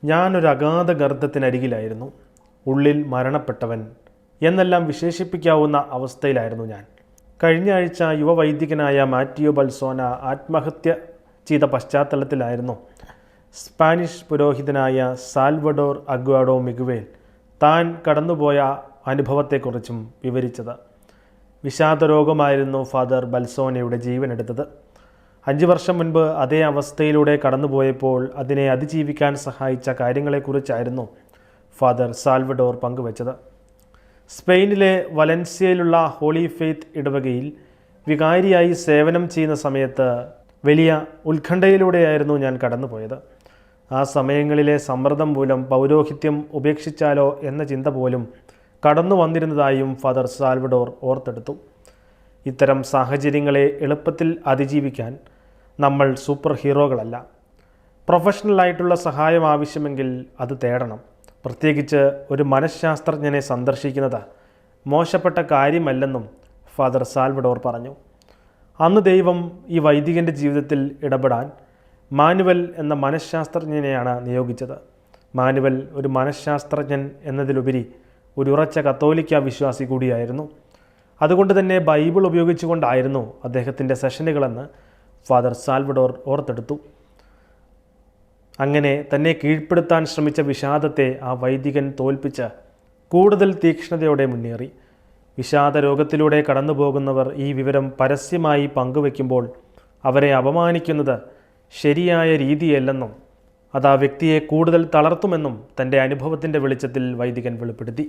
ഞാനൊരു അഗാധ ഗർത്തത്തിനരികിലായിരുന്നു. ഉള്ളിൽ മരണപ്പെട്ടവൻ എന്നെല്ലാം വിശേഷിപ്പിക്കാവുന്ന അവസ്ഥയിലായിരുന്നു ഞാൻ. കഴിഞ്ഞ ആഴ്ച യുവവൈദികനായ മാറ്റിയോ ബൽസോന ആത്മഹത്യ ചെയ്ത പശ്ചാത്തലത്തിലായിരുന്നു സ്പാനിഷ് പുരോഹിതനായ സാൽവഡോർ അഗ്വാഡോ മിഗുവേൽ താൻ കടന്നുപോയ അനുഭവത്തെക്കുറിച്ചും വിവരിച്ചത്. വിഷാദരോഗമായിരുന്നു ഫാദർ ബൽസോനയുടെ ജീവനെടുത്തത്. 5 വർഷം മുൻപ് അതേ അവസ്ഥയിലൂടെ കടന്നുപോയപ്പോൾ അതിനെ അതിജീവിക്കാൻ സഹായിച്ച കാര്യങ്ങളെക്കുറിച്ചായിരുന്നു ഫാദർ സാൽവഡോർ പങ്കുവച്ചത്. സ്പെയിനിലെ വലൻസിയയിലുള്ള ഹോളി ഫെയ്ത്ത് ഇടവകയിൽ വികാരിയായി സേവനം ചെയ്യുന്ന സമയത്ത് വലിയ ഉത്കണ്ഠയിലൂടെയായിരുന്നു ഞാൻ കടന്നുപോയത്. ആ സമയങ്ങളിലെ സമ്മർദ്ദം മൂലം പൗരോഹിത്യം ഉപേക്ഷിച്ചാലോ എന്ന ചിന്ത പോലും കടന്നു വന്നിരുന്നതായും ഫാദർ സാൽവഡോർ ഓർത്തെടുത്തു. ഇത്തരം സാഹചര്യങ്ങളെ എളുപ്പത്തിൽ അതിജീവിക്കാൻ നമ്മൾ സൂപ്പർ ഹീറോകളല്ല. പ്രൊഫഷണലായിട്ടുള്ള സഹായം ആവശ്യമെങ്കിൽ അത് തേടണം. പ്രത്യേകിച്ച് ഒരു മനഃശാസ്ത്രജ്ഞനെ സന്ദർശിക്കുന്നത് മോശപ്പെട്ട കാര്യമല്ലെന്നും ഫാദർ സാൽവഡോർ പറഞ്ഞു. അന്ന് ദൈവം ഈ വൈദികൻ്റെ ജീവിതത്തിൽ ഇടപെടാൻ മാനുവൽ എന്ന മനഃശാസ്ത്രജ്ഞനെയാണ് നിയോഗിച്ചത്. മാനുവൽ ഒരു മനഃശാസ്ത്രജ്ഞൻ എന്നതിലുപരി ഒരു ഉറച്ച കത്തോലിക്ക വിശ്വാസി കൂടിയായിരുന്നു. അതുകൊണ്ട് തന്നെ ബൈബിൾ ഉപയോഗിച്ചുകൊണ്ടായിരുന്നു അദ്ദേഹത്തിൻ്റെ സെഷനുകളെന്ന് ഫാദർ സാൽവഡോർ ഓർത്തെടുത്തു. അങ്ങനെ തന്നെ കീഴ്പ്പെടുത്താൻ ശ്രമിച്ച വിഷാദത്തെ ആ വൈദികൻ തോൽപ്പിച്ച് കൂടുതൽ തീക്ഷ്ണതയോടെ മുന്നേറി. വിഷാദ രോഗത്തിലൂടെ കടന്നു പോകുന്നവർ ഈ വിവരം പരസ്യമായി പങ്കുവെക്കുമ്പോൾ അവരെ അപമാനിക്കുന്നത് ശരിയായ രീതിയല്ലെന്നും അത് ആ വ്യക്തിയെ കൂടുതൽ തളർത്തുമെന്നും തൻ്റെ അനുഭവത്തിൻ്റെ വെളിച്ചത്തിൽ വൈദികൻ വെളിപ്പെടുത്തി.